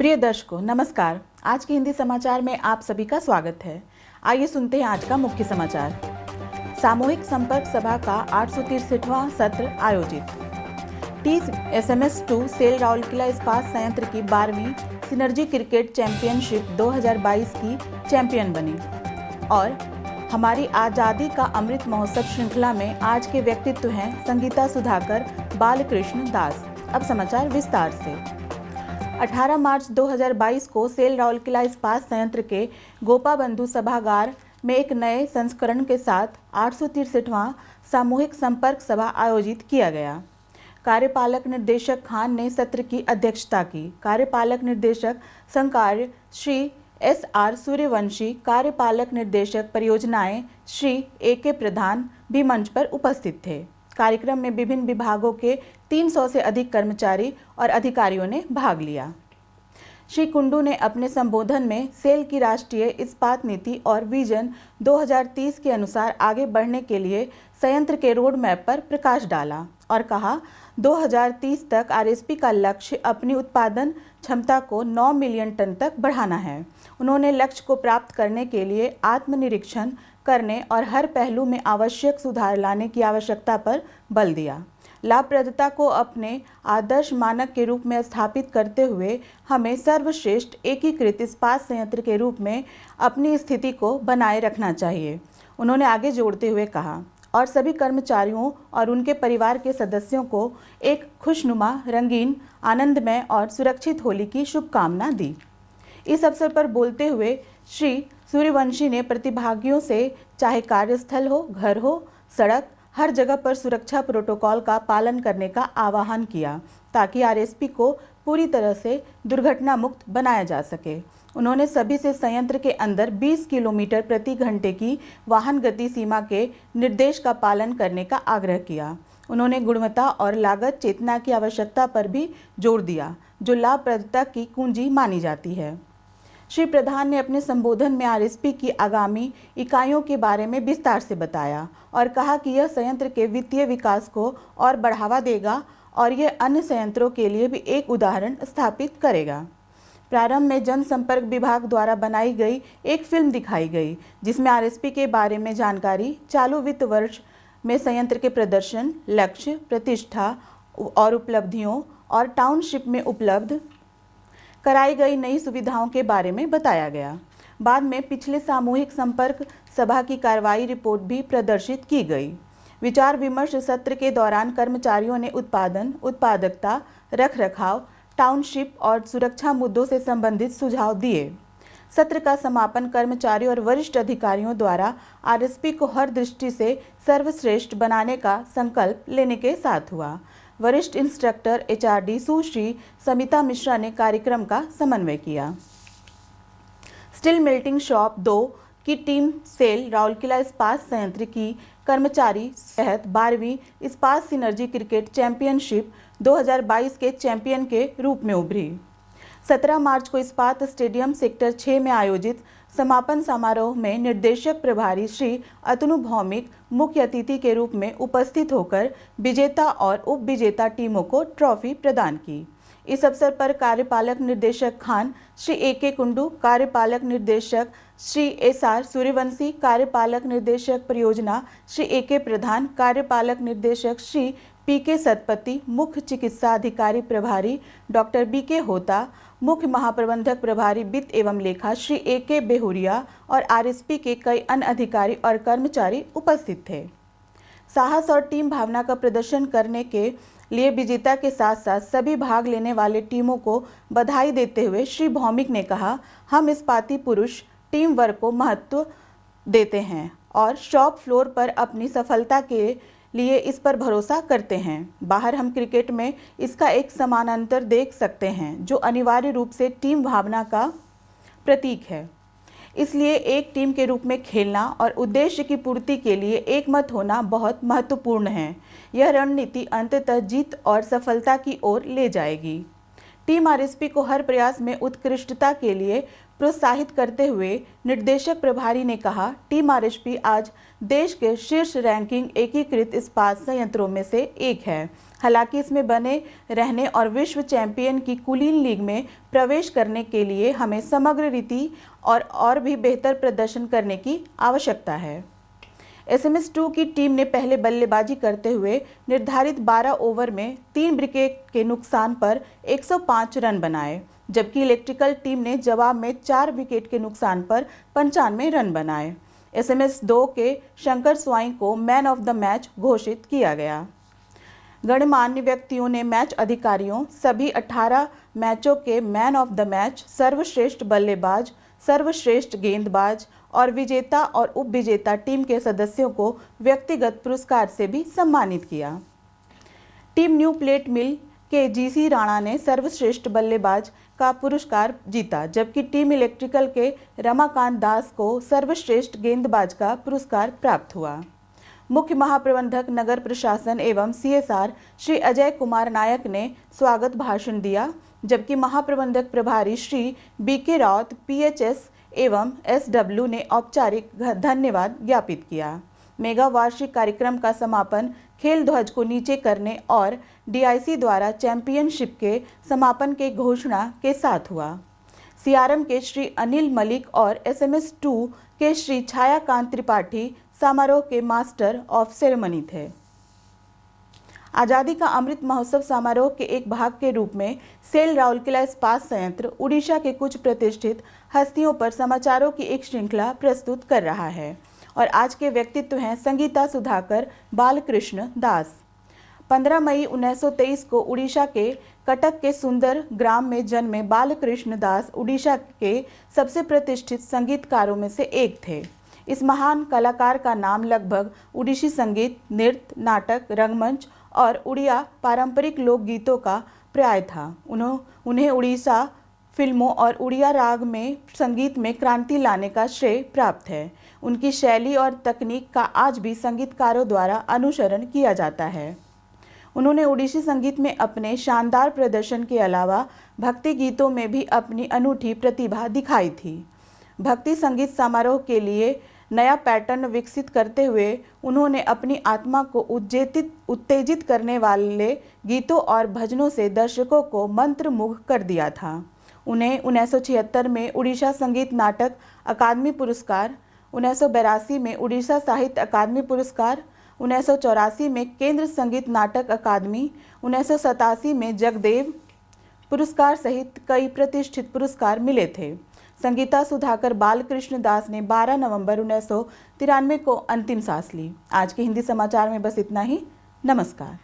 प्रिय दर्शकों नमस्कार। आज के हिंदी समाचार में आप सभी का स्वागत है। आइए सुनते हैं आज का मुख्य समाचार। सामूहिक संपर्क सभा का 863वां सत्र आयोजित। TSMS2 सेल राउरकेला इस्पात संयंत्र की 12वीं सिनर्जी क्रिकेट चैंपियनशिप 2022 की चैंपियन बनी। और हमारी आज़ादी का अमृत महोत्सव श्रृंखला में आज के व्यक्तित्व हैं संगीता सुधाकर, बालकृष्ण दास। अब समाचार विस्तार से। 18 मार्च 2022 को सेल राउरकेला इस्पात संयंत्र के गोपाबंधु सभागार में एक नए संस्करण के साथ 863वां सामूहिक संपर्क सभा आयोजित किया गया। कार्यपालक निर्देशक खान ने सत्र की अध्यक्षता की। कार्यपालक निर्देशक संकार्य श्री SR सूर्यवंशी, कार्यपालक निर्देशक परियोजनाएं श्री AK प्रधान भी मंच पर उपस्थित थे। कार्यक्रम में विभिन्न विभागों के 300 से अधिक कर्मचारी और अधिकारियों ने भाग लिया। श्री कुंडू ने अपने संबोधन में सेल की राष्ट्रीय इस्पात नीति और विजन 2030 के अनुसार आगे बढ़ने के लिए संयंत्र के रोड मैप पर प्रकाश डाला और कहा 2030 तक RSP का लक्ष्य अपनी उत्पादन क्षमता को 9 मिलियन टन तक बढ़ाना है। उन्होंने लक्ष्य को प्राप्त करने के लिए आत्मनिरीक्षण करने और हर पहलू में आवश्यक सुधार लाने की आवश्यकता पर बल दिया। लाभप्रदता को अपने आदर्श मानक के रूप में स्थापित करते हुए हमें सर्वश्रेष्ठ एकीकृत इस्पात संयंत्र के रूप में अपनी स्थिति को बनाए रखना चाहिए। उन्होंने आगे जोड़ते हुए कहा और सभी कर्मचारियों और उनके परिवार के सदस्यों को एक खुशनुमा, रंगीन, आनंदमय और सुरक्षित होली की शुभकामना दी। इस अवसर पर बोलते हुए श्री सूर्यवंशी ने प्रतिभागियों से चाहे कार्यस्थल हो, घर हो, सड़क, हर जगह पर सुरक्षा प्रोटोकॉल का पालन करने का आह्वान किया ताकि RSP को पूरी तरह से दुर्घटना मुक्त बनाया जा सके। उन्होंने सभी से संयंत्र के अंदर 20 किलोमीटर प्रति घंटे की वाहन गति सीमा के निर्देश का पालन करने का आग्रह किया। उन्होंने गुणवत्ता और लागत चेतना की आवश्यकता पर भी जोर दिया, जो लाभप्रदता की कुंजी मानी जाती है। श्री प्रधान ने अपने संबोधन में RSP की आगामी इकाइयों के बारे में विस्तार से बताया और कहा कि यह संयंत्र के वित्तीय विकास को और बढ़ावा देगा और यह अन्य संयंत्रों के लिए भी एक उदाहरण स्थापित करेगा। प्रारंभ में जनसंपर्क विभाग द्वारा बनाई गई एक फिल्म दिखाई गई जिसमें RSP के बारे में जानकारी, चालू वित्त वर्ष में संयंत्र के प्रदर्शन, लक्ष्य, प्रतिष्ठा और उपलब्धियों और टाउनशिप में उपलब्ध कराई गई नई सुविधाओं के बारे में बताया गया। बाद में पिछले सामूहिक संपर्क सभा की कार्रवाई रिपोर्ट भी प्रदर्शित की गई। विचार विमर्श सत्र के दौरान कर्मचारियों ने उत्पादन, उत्पादकता, रखरखाव, टाउनशिप और सुरक्षा मुद्दों से संबंधित सुझाव दिए। सत्र का समापन कर्मचारी और वरिष्ठ अधिकारियों द्वारा RSP को हर दृष्टि से सर्वश्रेष्ठ बनाने का संकल्प लेने के साथ हुआ। वरिष्ठ इंस्ट्रक्टर HRD सुश्री समिता मिश्रा ने कार्यक्रम का समन्वय किया। स्टील मेल्टिंग शॉप 2 की टीम सेल राउरकेला इस्पात संयंत्र की कर्मचारी तहत 12वीं इस्पात सिनर्जी क्रिकेट चैंपियनशिप 2022 के चैंपियन के रूप में उभरी। 17 मार्च को इस्पात स्टेडियम सेक्टर 6 में आयोजित समापन समारोह में निर्देशक प्रभारी श्री अतनु भौमिक मुख्य अतिथि के रूप में उपस्थित होकर विजेता और उप विजेता टीमों को ट्रॉफी प्रदान की। इस अवसर पर कार्यपालक निर्देशक खान श्री AK कुंडू, कार्यपालक निर्देशक श्री SR सूर्यवंशी, कार्यपालक निर्देशक परियोजना श्री AK प्रधान, कार्यपालक निर्देशक श्री PK सतपति, मुख्य चिकित्सा अधिकारी प्रभारी डॉक्टर BK होता, मुख्य महाप्रबंधक प्रभारी वित्त एवं लेखा श्री AK बेहुरिया और RSP के कई अन्य अधिकारी और कर्मचारी उपस्थित थे। साहस और टीम भावना का प्रदर्शन करने के लिए विजेता के साथ साथ सभी भाग लेने वाले टीमों को बधाई देते हुए श्री भौमिक ने कहा, हम इस्पाती पुरुष टीम वर्क को महत्व देते हैं और शॉप फ्लोर पर अपनी सफलता के लिए इस पर भरोसा करते हैं। बाहर हम क्रिकेट में इसका एक समानांतर देख सकते हैं जो अनिवार्य रूप से टीम भावना का प्रतीक है। इसलिए एक टीम के रूप में खेलना और उद्देश्य की पूर्ति के लिए एकमत होना बहुत महत्वपूर्ण है। यह रणनीति अंततः जीत और सफलता की ओर ले जाएगी। टीम RSP को हर प्रयास में उत्कृष्टता के लिए प्रोत्साहित करते हुए निर्देशक प्रभारी ने कहा, टीम RSP आज देश के शीर्ष रैंकिंग एकीकृत इस्पात संयंत्रों में से एक है। हालांकि इसमें बने रहने और विश्व चैंपियन की कुलीन लीग में प्रवेश करने के लिए हमें समग्र रीति और भी बेहतर प्रदर्शन करने की आवश्यकता है। SMS2 की टीम ने पहले बल्लेबाजी करते हुए निर्धारित 12 ओवर में 3 विकेट के नुकसान पर 105 रन बनाए, जबकि इलेक्ट्रिकल टीम ने जवाब में 4 विकेट के नुकसान पर 95 रन बनाए। SMS2 के शंकर स्वाई को मैन ऑफ द मैच घोषित किया गया। गणमान्य व्यक्तियों ने मैच अधिकारियों, सभी 18 मैचों के मैन ऑफ द मैच, सर्वश्रेष्ठ बल्लेबाज, सर्वश्रेष्ठ गेंदबाज और विजेता और उपविजेता टीम के सदस्यों को व्यक्तिगत पुरस्कार से भी सम्मानित किया। टीम न्यू प्लेट मिल के GC राणा ने सर्वश्रेष्ठ बल्लेबाज का पुरस्कार जीता, जबकि टीम इलेक्ट्रिकल के रमाकांत दास को सर्वश्रेष्ठ गेंदबाज का पुरस्कार प्राप्त हुआ। मुख्य महाप्रबंधक नगर प्रशासन एवं CSR श्री अजय कुमार नायक ने स्वागत भाषण दिया, जबकि महाप्रबंधक प्रभारी श्री BK राउत PHS एवं SW ने औपचारिक धन्यवाद ज्ञापित किया। मेगा वार्षिक कार्यक्रम का समापन खेल ध्वज को नीचे करने और DIC द्वारा चैंपियनशिप के समापन के घोषणा के साथ हुआ। CRM के श्री अनिल मलिक और SMS2 के श्री छायाकांत त्रिपाठी समारोह के मास्टर ऑफ सेरेमनी थे। आज़ादी का अमृत महोत्सव समारोह के एक भाग के रूप में सेल राउरकेला इस्पात संयंत्र उड़ीसा के कुछ प्रतिष्ठित हस्तियों पर समाचारों की एक श्रृंखला प्रस्तुत कर रहा है और आज के व्यक्तित्व हैं संगीता सुधाकर बालकृष्ण दास। 15 मई 1923 को उड़ीसा के कटक के सुंदर ग्राम में जन्मे बालकृष्ण दास उड़ीसा के सबसे प्रतिष्ठित संगीतकारों में से एक थे। इस महान कलाकार का नाम लगभग उड़ीसी संगीत, नृत्य, नाटक, रंगमंच और उड़िया पारंपरिक लोकगीतों का पर्याय था। उन्हें उड़ीसा फिल्मों और उड़िया राग में संगीत में क्रांति लाने का श्रेय प्राप्त है। उनकी शैली और तकनीक का आज भी संगीतकारों द्वारा अनुसरण किया जाता है। उन्होंने उड़ीसी संगीत में अपने शानदार प्रदर्शन के अलावा भक्ति गीतों में भी अपनी अनूठी प्रतिभा दिखाई थी। भक्ति संगीत समारोह के लिए नया पैटर्न विकसित करते हुए उन्होंने अपनी आत्मा को उत्तेजित करने वाले गीतों और भजनों से दर्शकों को मंत्रमुग्ध कर दिया था। उन्हें 1976 में उड़ीसा संगीत नाटक अकादमी पुरस्कार, 1982 में उड़ीसा साहित्य अकादमी पुरस्कार, 1984 में केंद्र संगीत नाटक अकादमी, 1987 में जगदेव पुरस्कार सहित कई प्रतिष्ठित पुरस्कार मिले थे। संगीता सुधाकर बालकृष्ण दास ने 12 नवंबर 1993 को अंतिम सांस ली। आज के हिंदी समाचार में बस इतना ही। नमस्कार।